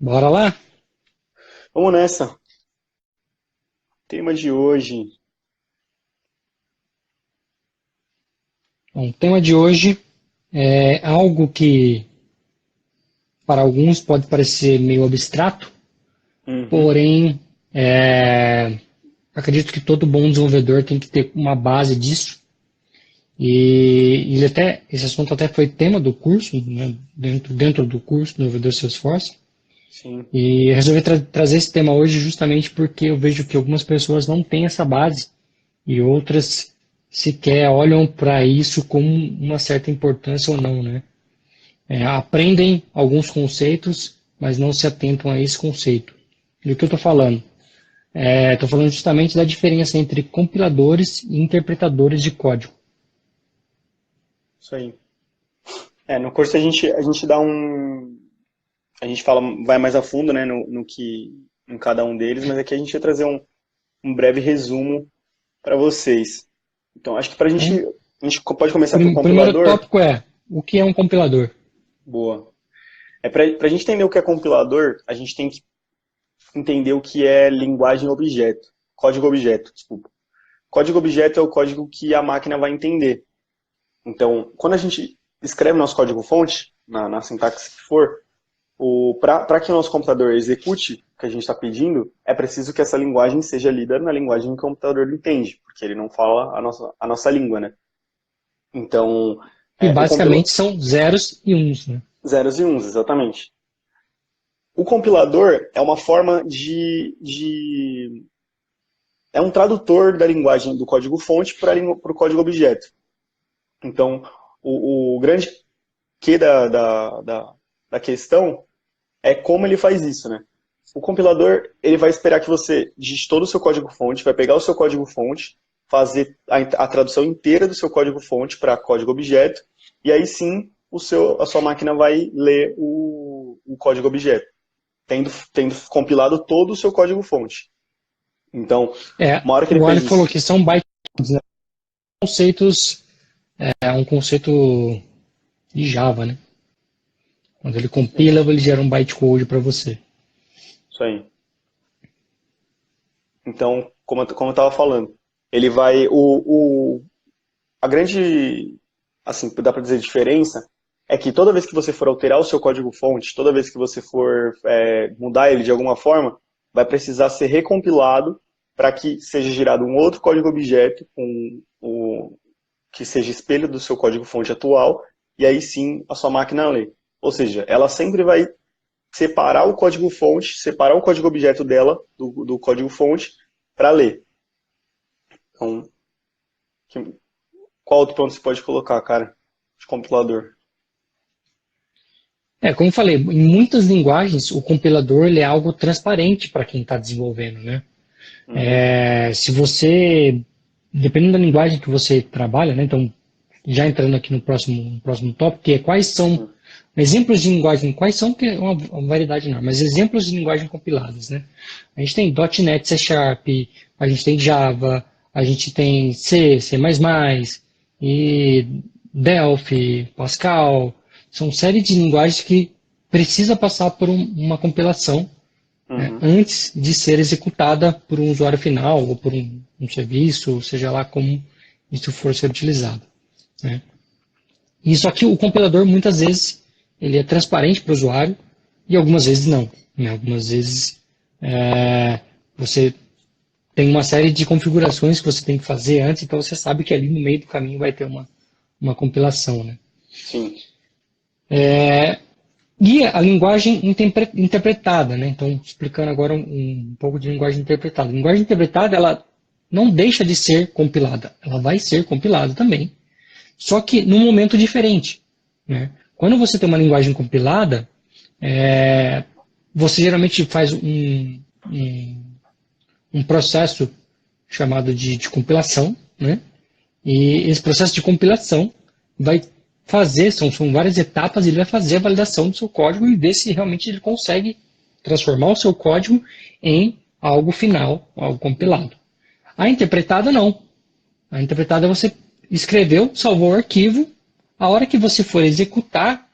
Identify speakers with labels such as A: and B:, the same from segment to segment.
A: Bora lá?
B: Vamos nessa. Tema de hoje.
A: Bom, o tema de hoje é algo que para alguns pode parecer meio abstrato,
B: Uhum.
A: porém acredito que todo bom desenvolvedor tem que ter uma base disso. E esse assunto até foi tema do curso, né, dentro do curso do Desenvolvedor Salesforce.
B: Sim.
A: E resolvi trazer esse tema hoje justamente porque eu vejo que algumas pessoas não têm essa base e outras sequer olham para isso com uma certa importância ou não, né? Aprendem alguns conceitos, mas não se atentam a esse conceito. E o que eu estou falando? Estou falando justamente da diferença entre compiladores e interpretadores de código.
B: Isso aí. No curso a gente dá um. A gente fala, vai mais a fundo, né, no que em cada um deles, mas aqui a gente vai trazer um breve resumo para vocês. Então, acho que
A: Então,
B: a gente pode começar pelo
A: o primeiro
B: compilador.
A: tópico é o que é um compilador?
B: Boa. Para a gente entender o que é compilador, a gente tem que entender o que é linguagem objeto. Código objeto, desculpa. Código objeto é o código que a máquina vai entender. Então, quando a gente escreve nosso código-fonte, na sintaxe que for, para que o nosso computador execute o que a gente está pedindo, é preciso que essa linguagem seja lida na linguagem que o computador entende, porque ele não fala a nossa língua, né? Então,
A: Que
B: o
A: basicamente são zeros e uns, né?
B: zeros e uns, exatamente. O compilador é uma forma é um tradutor da linguagem do código-fonte para o código-objeto. Então, o grande que da questão é como ele faz isso, né? O compilador, ele vai esperar que você digite todo o seu código-fonte, vai pegar o seu código-fonte, fazer a tradução inteira do seu código-fonte para código-objeto, e aí sim a sua máquina vai ler o código-objeto, tendo compilado todo o seu código-fonte. Então, uma hora que ele
A: O Ali
B: fez
A: falou
B: isso,
A: que são bytecodes, né? Conceitos, um conceito de Java, né? Quando ele compila, ele gera um bytecode para você.
B: isso aí. Então, como eu estava falando, ele vai. A grande, assim, dá para dizer diferença, é que toda vez que você for alterar o seu código-fonte, toda vez que você for mudar ele de alguma forma, vai precisar ser recompilado para que seja gerado um outro código-objeto com que seja espelho do seu código-fonte atual, e aí sim a sua máquina lê. Ou seja, ela sempre vai separar o código-fonte, separar o código-objeto dela do código-fonte para ler. Então, qual outro ponto você pode colocar, cara, de compilador?
A: Como eu falei, em muitas linguagens o compilador ele é algo transparente para quem está desenvolvendo, né?
B: Uhum.
A: Se você, dependendo da linguagem que você trabalha, né? Então, já entrando aqui no próximo tópico, que é quais são
B: Sim.
A: exemplos de linguagem, quais são, que é uma variedade enorme, mas exemplos de linguagem compiladas, né? A gente tem .NET, C Sharp, a gente tem Java, a gente tem C, C++, e Delphi, Pascal, são série de linguagens que precisa passar por uma compilação, né,
B: Uhum.
A: antes de ser executada por um usuário final ou por um serviço, seja lá como isso for ser utilizado, né? E só que o compilador, muitas vezes, ele é transparente para o usuário e algumas vezes não, né? Algumas vezes você tem uma série de configurações que você tem que fazer antes, então você sabe que ali no meio do caminho vai ter uma compilação, né?
B: Sim.
A: E a linguagem interpretada, né? Então, explicando agora um pouco de linguagem interpretada. A linguagem interpretada, ela não deixa de ser compilada, ela vai ser compilada também, só que num momento diferente, né? Quando você tem uma linguagem compilada, você geralmente faz um processo chamado de compilação, né? E esse processo de compilação vai fazer, são várias etapas, ele vai fazer a validação do seu código e ver se realmente ele consegue transformar o seu código em algo final, algo compilado. A interpretada não. A interpretada você escreveu, salvou o arquivo, a hora que você for executar,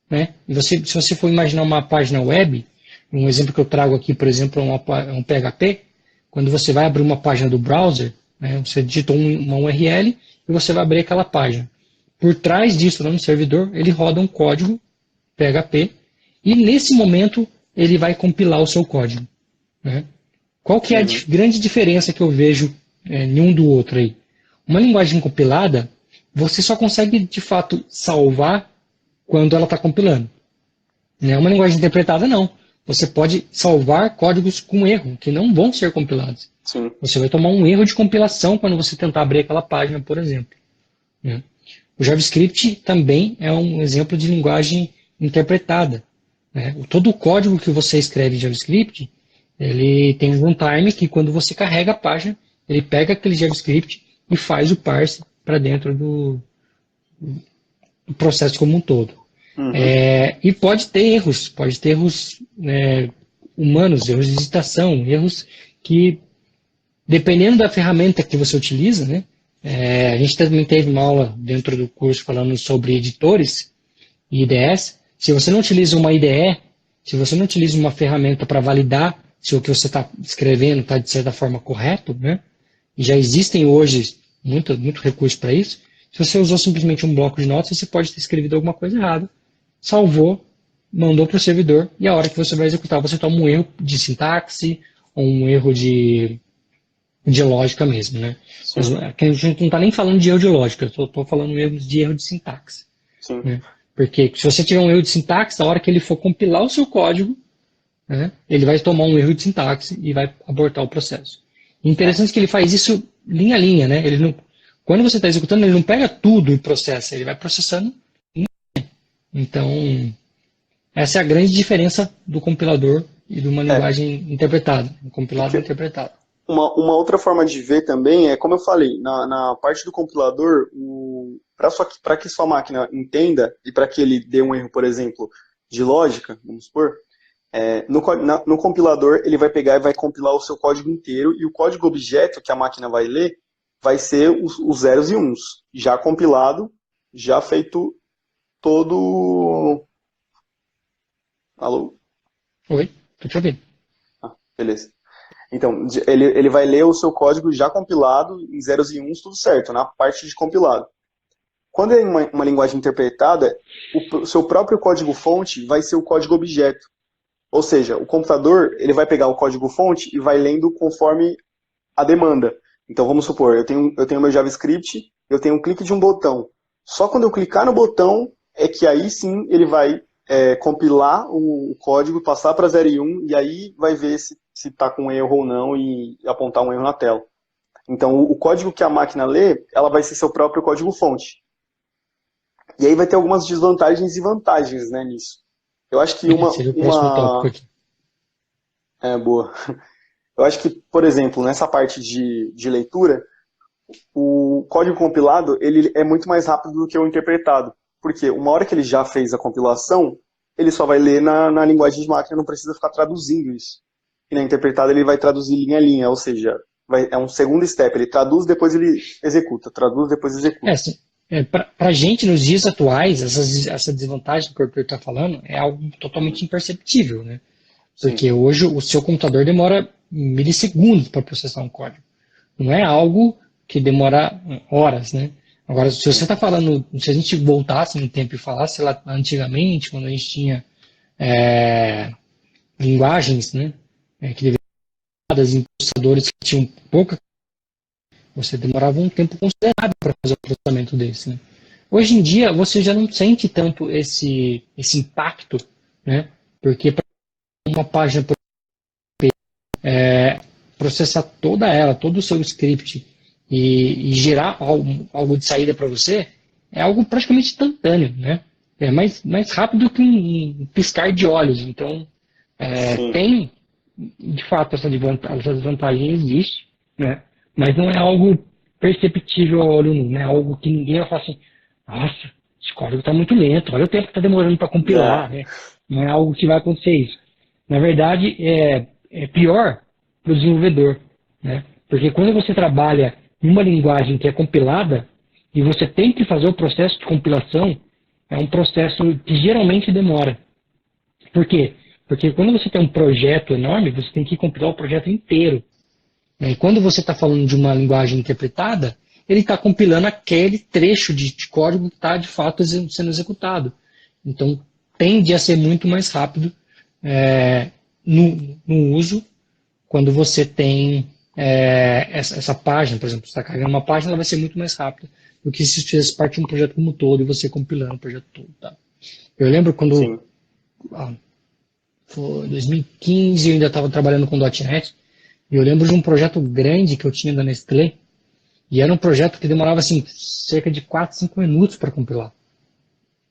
A: né? Se você for imaginar uma página web, Um exemplo que eu trago aqui, por exemplo, é um PHP. Quando você vai abrir uma página do browser, né, você digitou uma URL e você vai abrir aquela página. Por trás disso, lá no servidor, ele roda um código PHP e nesse momento ele vai compilar o seu código. Né? Qual que é a grande diferença que eu vejo em um do outro aí? Uma linguagem compilada, você só consegue de fato salvar quando ela está compilando. Né? Uma linguagem interpretada, não. Você pode salvar códigos com erro, que não vão ser compilados.
B: Sim.
A: Você vai tomar um erro de compilação quando você tentar abrir aquela página, por exemplo. Né? O JavaScript também é um exemplo de linguagem interpretada. Né? Todo o código que você escreve em JavaScript, ele tem um runtime que quando você carrega a página, ele pega aquele JavaScript e faz o parse para dentro do processo como um todo. E pode ter erros humanos, erros de digitação, erros que, dependendo da ferramenta que você utiliza, né? A gente também teve uma aula dentro do curso falando sobre editores e IDEs. Se você não utiliza uma IDE, se você não utiliza uma ferramenta para validar se o que você está escrevendo está de certa forma correto, né? E já existem hoje muito recurso para isso. Se você usou simplesmente um bloco de notas, você pode ter escrevido alguma coisa errada, salvou, mandou para o servidor, e a hora que você vai executar, você toma um erro de sintaxe ou um erro de lógica mesmo, né? Mas a gente não está nem falando de erro de lógica, eu estou falando mesmo de erro de sintaxe.
B: Sim.
A: Né? Porque se você tiver um erro de sintaxe, a hora que ele for compilar o seu código, né, ele vai tomar um erro de sintaxe e vai abortar o processo. E interessante que ele faz isso linha a linha, né? Ele não, quando você está executando, ele não pega tudo e processa, ele vai processando. Então, essa é a grande diferença do compilador e de uma linguagem interpretada, um compilado e interpretado.
B: Uma outra forma de ver também é, como eu falei, na parte do compilador, para que sua máquina entenda e para que ele dê um erro, por exemplo, de lógica, vamos supor, no compilador ele vai pegar e vai compilar o seu código inteiro e o código objeto que a máquina vai ler vai ser os zeros e uns, já compilado, já feito todo... Alô?
A: Oi, tô te ouvindo.
B: Beleza. Então, ele vai ler o seu código já compilado, em zeros e uns, tudo certo, na parte de compilado. Quando é uma linguagem interpretada, o seu próprio código-fonte vai ser o código-objeto. Ou seja, o computador ele vai pegar o código-fonte e vai lendo conforme a demanda. Então, vamos supor, eu tenho meu JavaScript, eu tenho um clique de um botão. Só quando eu clicar no botão, é que aí sim ele vai compilar o código, passar para 0 e 1, e aí vai ver se está com erro ou não e apontar um erro na tela. Então, o código que a máquina lê, ela vai ser seu próprio código-fonte. E aí vai ter algumas desvantagens e vantagens, né, nisso. Eu acho que
A: Seria o próximo tópico aqui.
B: Boa. Eu acho que, por exemplo, nessa parte de leitura, o código compilado ele é muito mais rápido do que o interpretado. Porque uma hora que ele já fez a compilação, ele só vai ler na linguagem de máquina, não precisa ficar traduzindo isso. E na interpretada ele vai traduzir linha a linha, ou seja, é um segundo step. Ele traduz, depois ele executa. Traduz, depois executa.
A: Para a gente, nos dias atuais, essa desvantagem que o Arthur está falando é algo totalmente imperceptível, né? Porque Sim. Hoje o seu computador demora milissegundos para processar um código. Não é algo que demora horas, né? Agora, se você está falando, se a gente voltasse no tempo e falasse lá antigamente, quando a gente tinha linguagens, né, que deveriam em processadores que tinham pouca, você demorava um tempo considerável para fazer o processamento desse. Né? Hoje em dia, você já não sente tanto esse impacto, né? Porque para uma página processar toda ela, todo o seu script e gerar algo de saída para você, é algo praticamente instantâneo, né? É mais rápido que um piscar de olhos. Então, tem, de fato, essa desvantagem existe, né? Mas não é algo perceptível ao olho nu, né? É algo que ninguém vai falar assim, nossa, esse código está muito lento, olha o tempo que está demorando para compilar, né? Não é algo que vai acontecer isso. Na verdade, é pior para o desenvolvedor, né? Porque quando você trabalha em uma linguagem que é compilada e você tem que fazer o processo de compilação, é um processo que geralmente demora. Por quê? Porque quando você tem um projeto enorme, você tem que compilar o projeto inteiro. E quando você está falando de uma linguagem interpretada, ele está compilando aquele trecho de código que está, de fato, sendo executado. Então, tende a ser muito mais rápido no uso quando você tem essa página, por exemplo, você está carregando uma página, ela vai ser muito mais rápida do que se fizesse parte de um projeto como um todo e você compilando o projeto todo. Tá? Eu lembro quando foi 2015, eu ainda estava trabalhando com .NET, e eu lembro de um projeto grande que eu tinha da Nestlé, e era um projeto que demorava assim, cerca de 4, 5 minutos para compilar.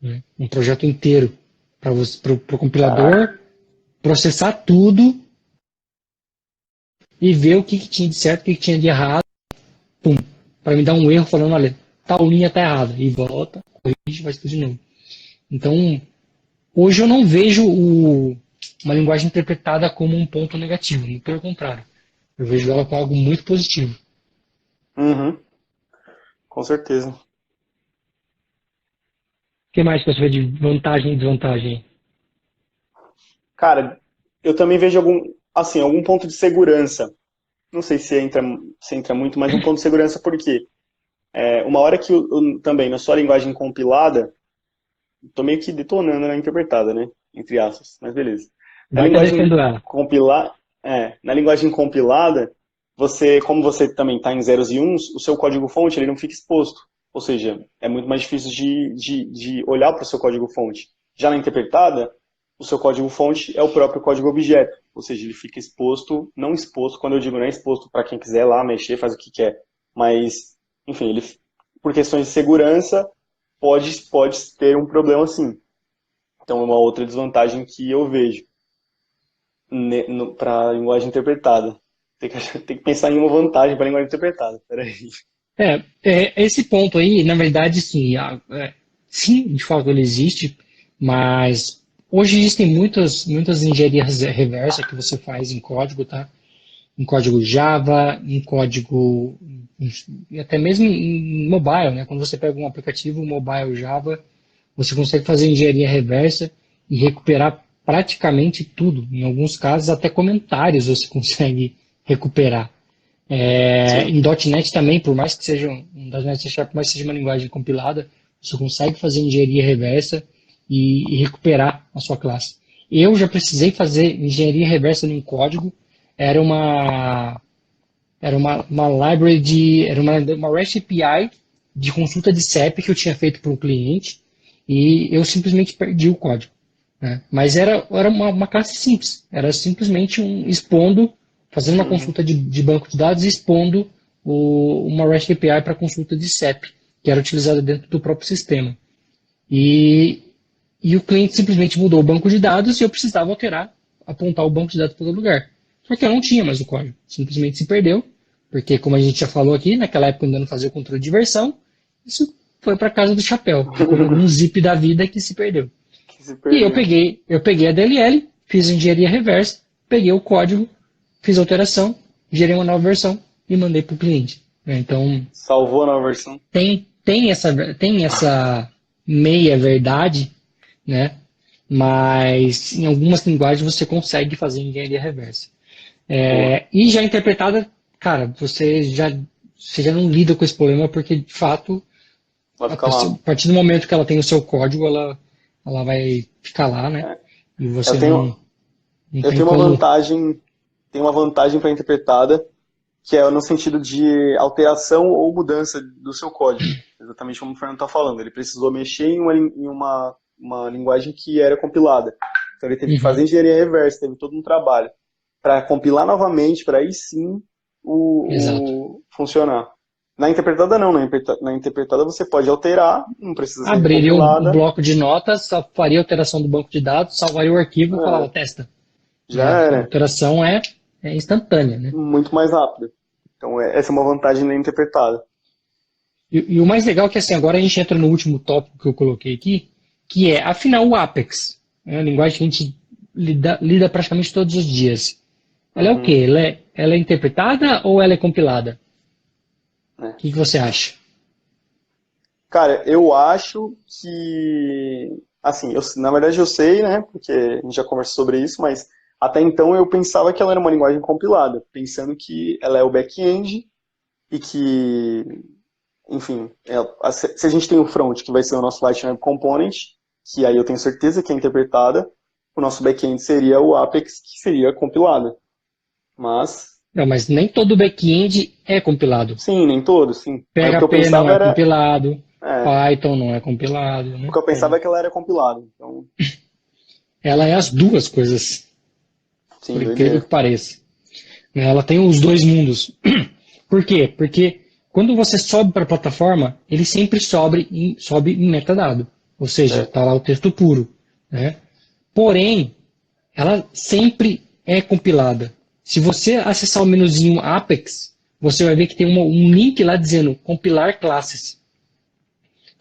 A: Né? Um projeto inteiro para o compilador processar tudo e ver o que tinha de certo, o que tinha de errado, para me dar um erro falando, olha, tal linha está errada, e volta, corrige, faz tudo de novo. Então, hoje eu não vejo uma linguagem interpretada como um ponto negativo, muito pelo contrário. Eu vejo ela como algo muito positivo.
B: Uhum. Com certeza.
A: O que mais que você vê de vantagem e desvantagem?
B: Cara, eu também vejo algum ponto de segurança. Não sei se entra muito, mas um ponto de segurança por quê? Uma hora que também na sua linguagem compilada, tô meio que detonando na interpretada, né? Entre aspas, mas beleza. Na
A: Vai estar
B: linguagem
A: defendendo ela.
B: na linguagem compilada, como você também está em zeros e uns, o seu código-fonte ele não fica exposto. Ou seja, é muito mais difícil de olhar para o seu código-fonte. Já na interpretada, o seu código-fonte é o próprio código-objeto. Ou seja, ele fica exposto, não exposto, quando eu digo não é exposto para quem quiser lá mexer, faz o que quer. Mas, enfim, ele, por questões de segurança, pode ter um problema sim. Então é uma outra desvantagem que eu vejo para a linguagem interpretada. Tem que pensar em uma vantagem para a linguagem interpretada. Peraí.
A: Esse ponto aí, na verdade, sim, sim, de fato ele existe, mas hoje existem muitas engenharias reversa que você faz em código, tá? Em código Java, em código, e até mesmo em mobile, né? Quando você pega um aplicativo mobile Java, você consegue fazer engenharia reversa e recuperar praticamente tudo. Em alguns casos, até comentários você consegue recuperar. Em .NET também, por mais que seja .NET C Sharp, mas seja uma linguagem compilada, você consegue fazer engenharia reversa e recuperar a sua classe. Eu já precisei fazer engenharia reversa num código, era uma library era uma REST API de consulta de CEP que eu tinha feito para um cliente e eu simplesmente perdi o código. Né? Mas era uma classe simples, era simplesmente fazendo uma consulta de banco de dados e expondo uma REST API para consulta de CEP, que era utilizada dentro do próprio sistema. E o cliente simplesmente mudou o banco de dados e eu precisava apontar o banco de dados para todo lugar. Só que eu não tinha mais o código, simplesmente se perdeu, porque como a gente já falou aqui, naquela época eu ainda não fazia o controle de versão, isso foi para casa do chapéu, ficou um zip da vida que se perdeu. E eu peguei a DLL, fiz a engenharia reversa, peguei o código, fiz a alteração, gerei uma nova versão e mandei para o cliente. Então,
B: salvou a nova versão.
A: Tem essa meia verdade, né? Mas em algumas linguagens você consegue fazer engenharia reversa. E já interpretada, cara, você já não lida com esse problema porque de fato a partir do momento que ela tem o seu código, ela vai ficar lá, né? E você
B: eu tenho uma vantagem para interpretada, que é no sentido de alteração ou mudança do seu código. Exatamente como o Fernando está falando. Ele precisou mexer em uma linguagem que era compilada. Então ele teve que fazer engenharia reversa, teve todo um trabalho para compilar novamente, para aí sim funcionar. Na interpretada não, na interpretada você pode alterar, não precisa ser
A: abriria
B: compilada.
A: um bloco de notas, faria alteração do banco de dados, salvaria o arquivo e falava, testa.
B: Já era.
A: A alteração é instantânea, né?
B: Muito mais rápido. Então essa é uma vantagem na interpretada.
A: E o mais legal é que assim, agora a gente entra no último tópico que eu coloquei aqui, que é, afinal, o Apex. É uma linguagem que a gente lida praticamente todos os dias. Ela é o quê? Ela é interpretada ou ela é compilada? O que você acha?
B: Cara, eu acho que assim, na verdade eu sei, né, porque a gente já conversou sobre isso, mas até então eu pensava que ela era uma linguagem compilada, pensando que ela é o back-end e que, enfim, se a gente tem o front, que vai ser o nosso Lightning Web Component, que aí eu tenho certeza que é interpretada, o nosso back-end seria o Apex, que seria compilada.
A: Não, mas nem todo back-end é compilado.
B: Sim, nem todo, sim. Mas o que eu
A: PHP não
B: pensava
A: é
B: era,
A: compilado,
B: é,
A: Python não é compilado,
B: o
A: né?
B: que eu pensava
A: Então,
B: é que ela era compilada. Então,
A: ela é as duas coisas,
B: sim,
A: por incrível
B: doideira.
A: que pareça. Ela tem os dois mundos. Por quê? Porque quando você sobe para a plataforma, ele sempre sobe em metadado. Ou seja,
B: Certo.
A: está lá o texto puro. Né? Porém, ela sempre é compilada. Se você acessar o menuzinho Apex, você vai ver que tem um link lá dizendo compilar classes.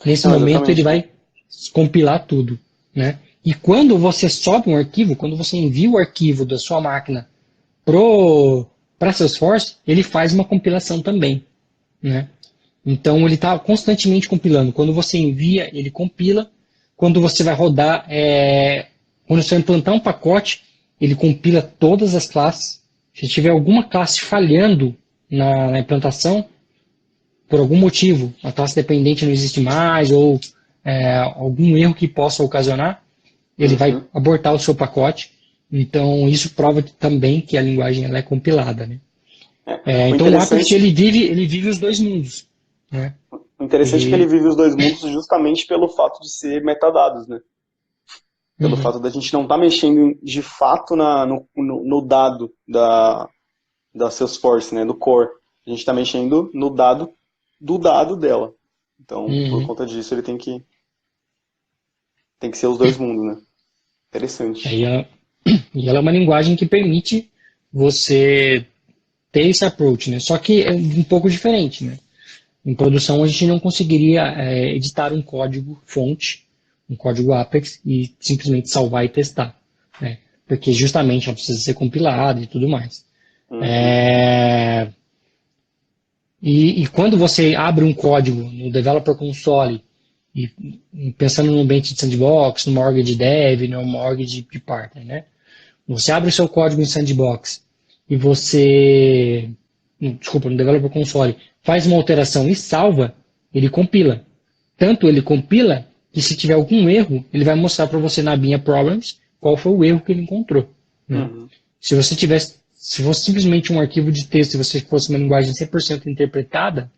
A: Nesse
B: Não,
A: momento ele
B: exatamente.
A: vai compilar tudo. Né? E quando você sobe um arquivo, quando você envia o arquivo da sua máquina para Salesforce, ele faz uma compilação também. Né? Então ele está constantemente compilando. Quando você envia, ele compila. Quando você vai rodar, quando você vai implantar um pacote, ele compila todas as classes. Se tiver alguma classe falhando na implantação, por algum motivo, a classe dependente não existe mais, ou algum erro que possa ocasionar, ele vai
B: Uhum.
A: abortar o seu pacote. Então, isso prova também que a linguagem ela é compilada. Né?
B: O
A: Então, o Apex
B: interessante,
A: ele vive os dois mundos. Né?
B: o interessante é que ele
A: E,
B: vive os dois mundos justamente pelo fato de ser metadados, né? Pelo
A: uhum.
B: fato da gente não estar mexendo de fato no dado da Salesforce, né? Do core. A gente está mexendo no dado do dado dela. Então, por
A: Uhum.
B: conta disso, ele tem que ser os dois mundos, né?
A: E
B: Interessante.
A: ela, e ela é uma linguagem que permite você ter esse approach, né? Só que é um pouco diferente, né? Em produção a gente não conseguiria editar um código fonte, um código Apex e simplesmente salvar e testar, né? Porque justamente ela precisa ser compilada e tudo mais.
B: Uhum.
A: É, e quando você abre um código no Developer Console, e pensando no ambiente de sandbox, numa org de dev, numa org de partner, né? Você abre o seu código em sandbox e você, desculpa, no Developer Console, faz uma alteração e salva, ele compila. Tanto ele compila que se tiver algum erro, ele vai mostrar para você na binha Problems qual foi o erro que ele encontrou. Né?
B: Uhum.
A: Se fosse simplesmente um arquivo de texto e você fosse uma linguagem 100% interpretada,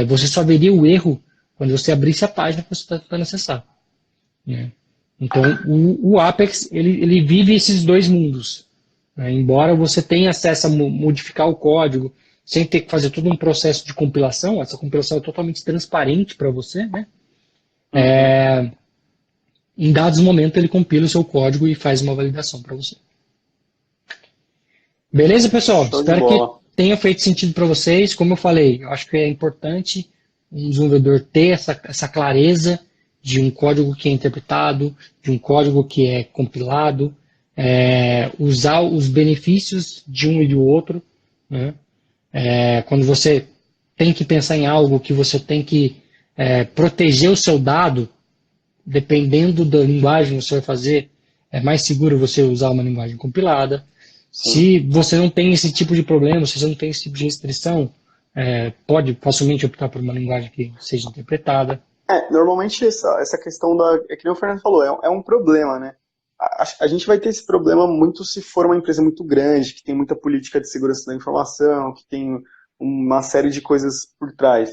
A: você só veria o erro quando você abrisse a página que você está tentando acessar. Né? Então, o Apex ele vive esses dois mundos. Né? Embora você tenha acesso a modificar o código sem ter que fazer todo um processo de compilação, essa compilação é totalmente transparente para você, né?
B: Uhum.
A: Em dados momentos ele compila o seu código e faz uma validação para você. Beleza, pessoal?
B: Show de
A: Espero que
B: bola.
A: tenha feito sentido para vocês. Como eu falei, eu acho que é importante um desenvolvedor ter essa clareza de um código que é interpretado, de um código que é compilado, usar os benefícios de um e do outro. Né? Quando você tem que pensar em algo que você tem que proteger o seu dado, dependendo da linguagem que você vai fazer, é mais seguro você usar uma linguagem compilada.
B: Sim.
A: Se você não tem esse tipo de problema, se você não tem esse tipo de restrição, pode facilmente optar por uma linguagem que seja interpretada.
B: Normalmente essa questão é que nem o Fernando falou, é um problema, né? A gente vai ter esse problema muito se for uma empresa muito grande, que tem muita política de segurança da informação, que tem uma série de coisas por trás.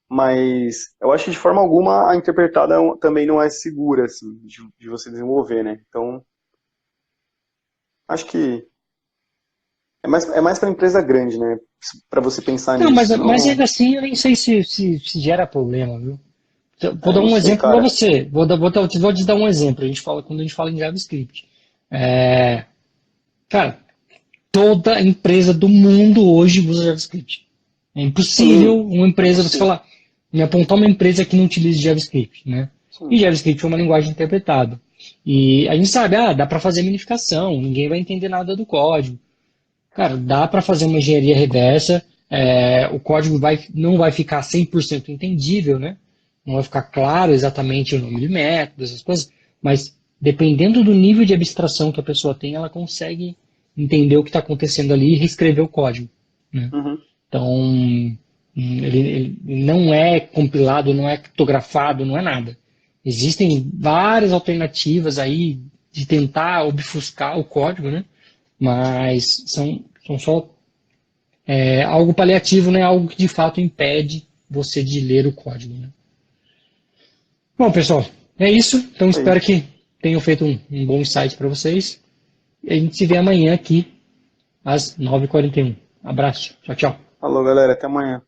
B: Mas eu acho que de forma alguma a interpretada também não é segura, assim, de você desenvolver, né? Então, acho que é mais para empresa grande, né? Para você pensar
A: Não,
B: nisso.
A: mas
B: Senão,
A: ainda assim, eu nem sei se gera problema, viu? Vou dar
B: não
A: um
B: sei,
A: exemplo para
B: cara.
A: você. Vou te dar um exemplo. Quando a gente fala em JavaScript. Cara, toda empresa do mundo hoje usa JavaScript. É impossível
B: Sim,
A: uma empresa, você
B: impossível.
A: falar, me apontar uma empresa que não utilize JavaScript, né? E
B: Sim.
A: JavaScript é uma linguagem interpretada. E a gente sabe, dá para fazer minificação, ninguém vai entender nada do código. Cara, dá para fazer uma engenharia reversa, o código não vai ficar 100% entendível, né? Não vai ficar claro exatamente o nome de método, essas coisas, Mas dependendo do nível de abstração que a pessoa tem, ela consegue entender o que está acontecendo ali e reescrever o código, né?
B: Uhum.
A: Então, ele não é compilado, não é criptografado, não é nada. Existem várias alternativas aí de tentar obfuscar o código, né? Mas são só algo paliativo, não é algo que de fato impede você de ler o código, né? Bom, pessoal, é isso. Então
B: É
A: espero
B: isso.
A: que tenham feito um bom insight para vocês. E a gente se vê amanhã aqui às 9h41. Abraço. Tchau, tchau.
B: Falou, galera. Até amanhã.